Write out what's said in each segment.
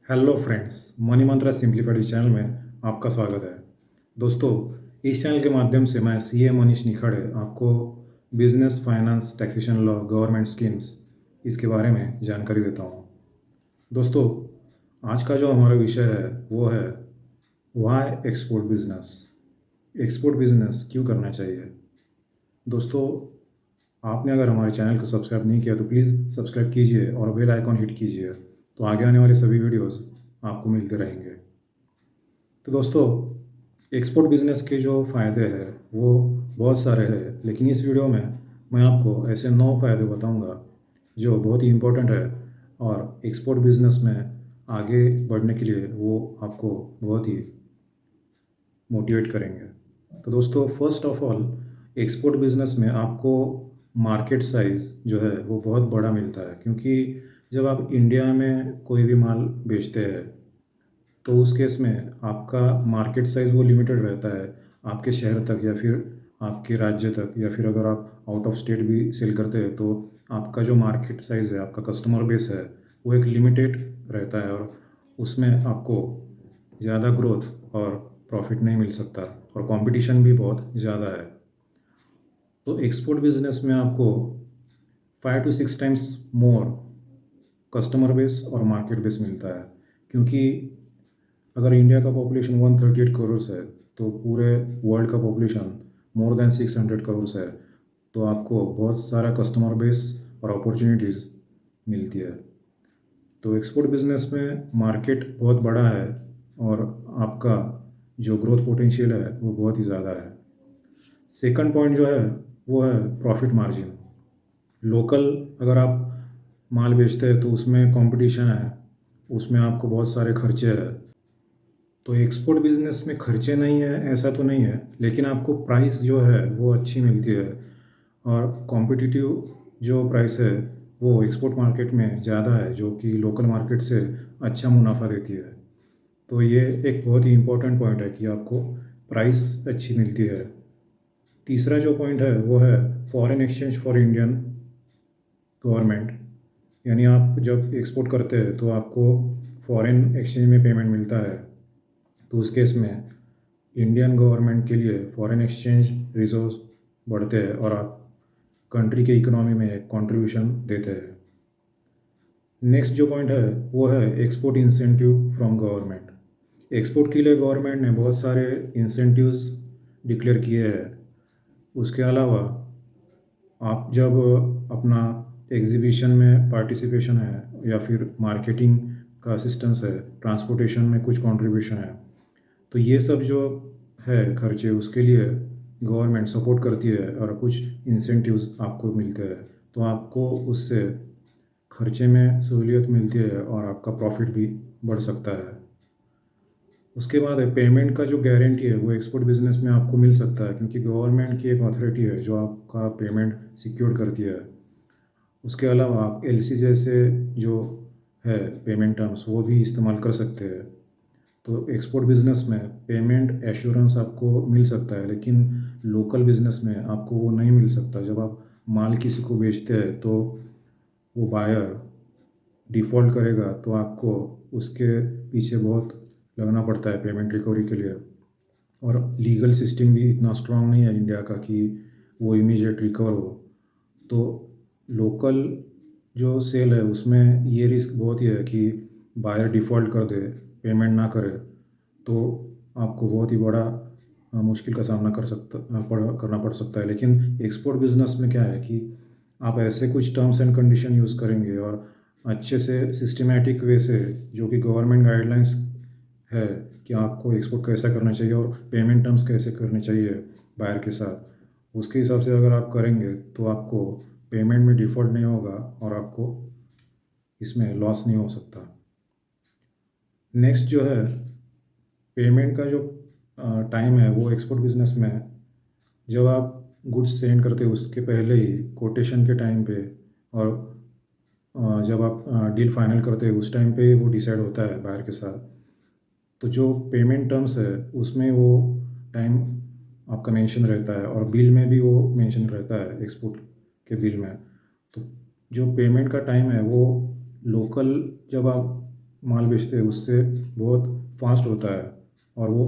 Hello friends, money मंत्रा simplified इस channel में आपका स्वागत है। दोस्तों, इस चैनल के माध्यम से मैं सीए मनीष निखाड़े आपको business, finance, taxation law, government schemes इसके बारे में जानकारी देता हूँ। दोस्तों, आज का जो हमारा विषय है वो है why export business. Export business क्यों करना चाहिए। दोस्तों, आपने अगर हमारे चैनल को सब्सक्राइब नहीं किया तो प्लीज़ सब्सक्राइब कीजिए और बेल आइकॉन हिट कीजिए, तो आगे आने वाले सभी वीडियोस आपको मिलते रहेंगे। तो दोस्तों, एक्सपोर्ट बिजनेस के जो फ़ायदे हैं वो बहुत सारे हैं, लेकिन इस वीडियो में मैं आपको ऐसे 9 फ़ायदे बताऊंगा जो बहुत ही इम्पोर्टेंट है और एक्सपोर्ट बिजनेस में आगे बढ़ने के लिए वो आपको बहुत ही मोटिवेट करेंगे। तो दोस्तों, first of all, export business में आपको मार्केट साइज़ जो है वो बहुत बड़ा मिलता है, क्योंकि जब आप इंडिया में कोई भी माल बेचते हैं तो उस केस में आपका मार्केट साइज़ वो लिमिटेड रहता है आपके शहर तक या फिर आपके राज्य तक, या फिर अगर आप आउट ऑफ स्टेट भी सेल करते हैं तो आपका जो मार्केट साइज़ है, आपका कस्टमर बेस है, वो एक लिमिटेड रहता है और उसमें आपको ज़्यादा ग्रोथ और प्रॉफिट नहीं मिल सकता और कंपटीशन भी बहुत ज़्यादा है। तो एक्सपोर्ट बिजनेस में आपको 5 to 6 times more customer base और मार्केट बेस मिलता है, क्योंकि अगर इंडिया का पॉपुलेशन 138 करोड़ है तो पूरे वर्ल्ड का पॉपुलेशन मोर देन 600 करोड़ है। तो आपको बहुत सारा कस्टमर बेस और अपॉर्चुनिटीज़ मिलती है। तो एक्सपोर्ट बिजनेस में मार्केट बहुत बड़ा है और आपका जो ग्रोथ पोटेंशियल है वो बहुत ही ज़्यादा है। सेकंड पॉइंट जो है वो है प्रॉफिट मार्जिन। लोकल अगर आप माल बेचते हैं तो उसमें कंपटीशन है, उसमें आपको बहुत सारे खर्चे हैं। तो एक्सपोर्ट बिजनेस में खर्चे नहीं है ऐसा तो नहीं है, लेकिन आपको प्राइस जो है वो अच्छी मिलती है और कॉम्पिटिटिव जो प्राइस है वो एक्सपोर्ट मार्केट में ज़्यादा है, जो कि लोकल मार्केट से अच्छा मुनाफा देती है। तो ये एक बहुत ही इम्पोर्टेंट पॉइंट है कि आपको प्राइस अच्छी मिलती है। तीसरा जो पॉइंट है वो है foreign exchange for Indian government. यानी आप जब एक्सपोर्ट करते हैं तो आपको फॉरेन एक्सचेंज में पेमेंट मिलता है, तो उस केस में इंडियन गवर्नमेंट के लिए फॉरेन एक्सचेंज रिजर्व्स बढ़ते हैं और आप कंट्री के इकोनॉमी में एक कंट्रीब्यूशन देते हैं। नेक्स्ट जो पॉइंट है वो है export incentive from government. Export के लिए गवर्नमेंट ने बहुत सारे इंसेंटिव्स डिक्लेयर किए हैं। उसके अलावा आप जब अपना एग्जीबिशन में पार्टिसिपेशन है या फिर मार्केटिंग का असिस्टेंस है, ट्रांसपोर्टेशन में कुछ कंट्रीब्यूशन है, तो ये सब जो है खर्चे उसके लिए गवर्नमेंट सपोर्ट करती है और कुछ इंसेंटिव्स आपको मिलते हैं। तो आपको उससे खर्चे में सहूलियत मिलती है और आपका प्रॉफिट भी बढ़ सकता है। उसके बाद है पेमेंट का जो गारंटी है वो एक्सपोर्ट बिजनेस में आपको मिल सकता है, क्योंकि गवर्नमेंट की एक अथॉरिटी है जो आपका पेमेंट सिक्योर करती है। उसके अलावा आप एलसी जैसे जो है पेमेंट टर्म्स वो भी इस्तेमाल कर सकते हैं। तो एक्सपोर्ट बिजनेस में पेमेंट एश्योरेंस आपको मिल सकता है, लेकिन लोकल बिजनेस में आपको वो नहीं मिल सकता। जब आप माल किसी को बेचते हैं तो वो बायर डिफ़ॉल्ट करेगा तो आपको उसके पीछे बहुत लगना पड़ता है पेमेंट रिकवरी के लिए, और लीगल सिस्टम भी इतना स्ट्रांग नहीं है इंडिया का कि वो इमीडिएट रिकवर हो। तो लोकल जो सेल है उसमें ये रिस्क बहुत ही है कि बायर डिफ़ॉल्ट कर दे, पेमेंट ना करे, तो आपको बहुत ही बड़ा मुश्किल का सामना करना पड़ सकता है। लेकिन एक्सपोर्ट बिजनेस में क्या है कि आप ऐसे कुछ टर्म्स एंड कंडीशन यूज़ करेंगे और अच्छे से सिस्टमेटिक वे से, जो कि गवर्नमेंट गाइडलाइंस है कि आपको एक्सपोर्ट कैसा करना चाहिए और पेमेंट टर्म्स कैसे करने चाहिए बायर के साथ, उसके हिसाब से अगर आप करेंगे तो आपको पेमेंट में डिफ़ॉल्ट नहीं होगा और आपको इसमें लॉस नहीं हो सकता। नेक्स्ट जो है पेमेंट का जो टाइम है वो एक्सपोर्ट बिजनेस में जब आप गुड्स सेंड करते हो उसके पहले ही कोटेशन के टाइम पे और जब आप डील फाइनल करते हो उस टाइम पे वो डिसाइड होता है बायर के साथ। तो जो पेमेंट टर्म्स है उसमें वो टाइम आपका मेंशन रहता है और बिल में भी वो मेंशन रहता है एक्सपोर्ट के बिल में। तो जो पेमेंट का टाइम है वो लोकल जब आप माल बेचते हैं उससे बहुत फास्ट होता है और वो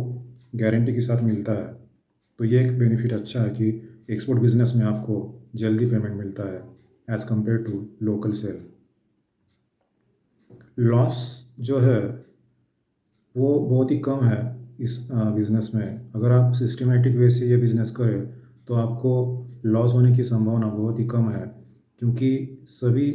गारंटी के साथ मिलता है। तो ये एक बेनिफिट अच्छा है कि एक्सपोर्ट बिजनेस में आपको जल्दी पेमेंट मिलता है as compare to local sale. Loss जो है वो बहुत ही कम है इस बिज़नेस में। अगर आप सिस्टमेटिक वे से ये बिज़नेस करें तो आपको लॉस होने की संभावना बहुत ही कम है, क्योंकि सभी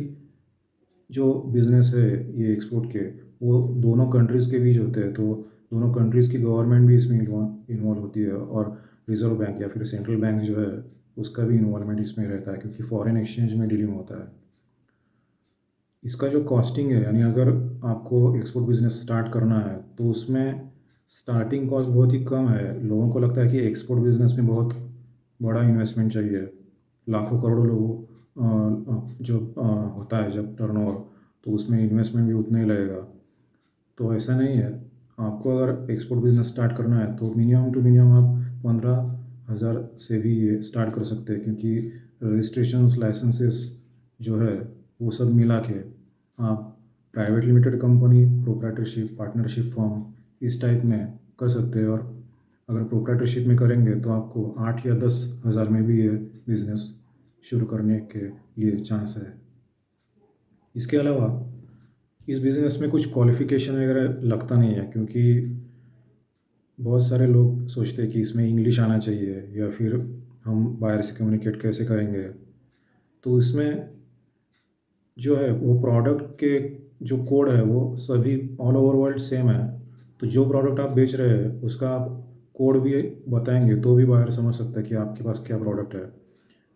जो बिज़नेस है ये एक्सपोर्ट के, वो दोनों कंट्रीज़ के बीच होते हैं। तो दोनों कंट्रीज़ की गवर्नमेंट भी इसमें इन्वॉल्व होती है, और रिज़र्व बैंक या फिर सेंट्रल बैंक जो है उसका भी इन्वॉल्वमेंट इसमें रहता है, क्योंकि फॉरेन एक्सचेंज में डीलिंग होता है। इसका जो कॉस्टिंग है, यानी अगर आपको एक्सपोर्ट बिज़नेस स्टार्ट करना है तो उसमें स्टार्टिंग कॉस्ट बहुत ही कम है। लोगों को लगता है कि एक्सपोर्ट बिज़नेस में बहुत बड़ा इन्वेस्टमेंट चाहिए, लाखों करोड़ों लोगों जो होता है जब टर्नओवर, तो उसमें इन्वेस्टमेंट भी उतना ही लगेगा। तो ऐसा नहीं है। आपको अगर एक्सपोर्ट बिज़नेस स्टार्ट करना है तो मिनिमम टू मिनिमम आप 15,000 से भी ये स्टार्ट कर सकते हैं, क्योंकि रजिस्ट्रेशंस लाइसेंसेस जो है वो सब मिला के आप private limited company, proprietorship, partnership form इस टाइप में कर सकते हैं। और अगर प्रोप्राइटरशिप में करेंगे तो आपको 8 या 10,000 में भी ये बिज़नेस शुरू करने के लिए चांस है। इसके अलावा इस बिज़नेस में कुछ क्वालिफ़िकेशन वगैरह लगता नहीं है, क्योंकि बहुत सारे लोग सोचते हैं कि इसमें इंग्लिश आना चाहिए या फिर हम बाहर से कम्युनिकेट कैसे करेंगे। तो इसमें जो है वो प्रोडक्ट के जो कोड है वो सभी ऑल ओवर वर्ल्ड सेम है। तो जो प्रोडक्ट आप बेच रहे हैं उसका आप कोड भी बताएंगे तो भी बाहर समझ सकता है कि आपके पास क्या प्रोडक्ट है।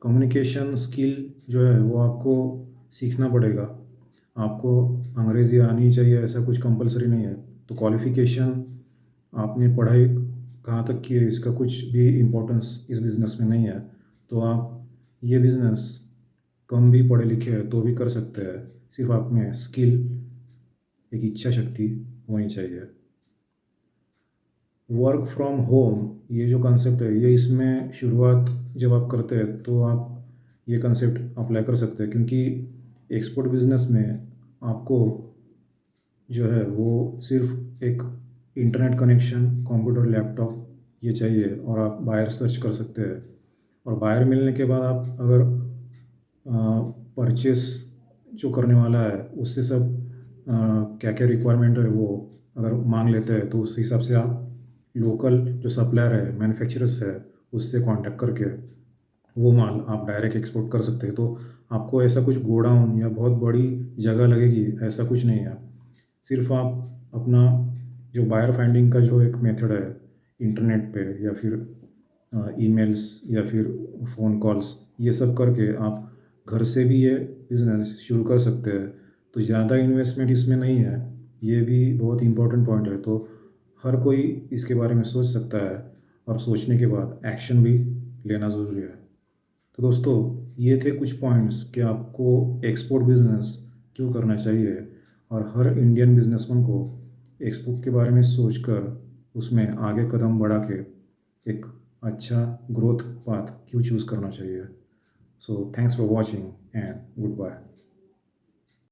कम्युनिकेशन स्किल जो है वो आपको सीखना पड़ेगा। आपको अंग्रेज़ी आनी चाहिए ऐसा कुछ कंपलसरी नहीं है। तो क्वालिफ़िकेशन, आपने पढ़ाई कहाँ तक की है, इसका कुछ भी इम्पोर्टेंस इस बिज़नेस में नहीं है। तो आप ये बिज़नेस कम भी पढ़े लिखे हैं तो भी कर सकते हैं। सिर्फ आप में स्किल, एक इच्छा शक्ति होनी चाहिए। वर्क फ्रॉम होम ये जो कंसेप्ट है, ये इसमें शुरुआत जब आप करते हैं तो आप ये कंसेप्ट अप्लाई कर सकते हैं, क्योंकि एक्सपोर्ट बिज़नेस में आपको जो है वो सिर्फ एक इंटरनेट कनेक्शन, कंप्यूटर, लैपटॉप ये चाहिए, और आप बाहर सर्च कर सकते हैं। और बाहर मिलने के बाद आप अगर परचेस जो करने वाला है उससे सब क्या क्या रिक्वायरमेंट है वो अगर मांग लेते हैं, तो उस हिसाब से आप लोकल जो सप्लायर है, मैन्युफैक्चरर्स है, उससे कांटेक्ट करके वो माल आप डायरेक्ट एक्सपोर्ट कर सकते हैं। तो आपको ऐसा कुछ गोडाउन या बहुत बड़ी जगह लगेगी ऐसा कुछ नहीं है। सिर्फ आप अपना जो बायर फाइंडिंग का जो एक मेथड है इंटरनेट पे, या फिर ईमेल्स या फिर फ़ोन कॉल्स, ये सब करके आप घर से भी ये बिज़नेस शुरू कर सकते हैं। तो ज़्यादा इन्वेस्टमेंट इसमें नहीं है, ये भी बहुत इम्पोर्टेंट पॉइंट है। तो हर कोई इसके बारे में सोच सकता है, और सोचने के बाद एक्शन भी लेना ज़रूरी है। तो दोस्तों, ये थे कुछ पॉइंट्स कि आपको एक्सपोर्ट बिज़नेस क्यों करना चाहिए, और हर इंडियन बिजनेसमैन को एक्सपोर्ट के बारे में सोचकर उसमें आगे कदम बढ़ा के एक अच्छा ग्रोथ पाथ क्यों चूज़ करना चाहिए। So thanks for watching and good bye.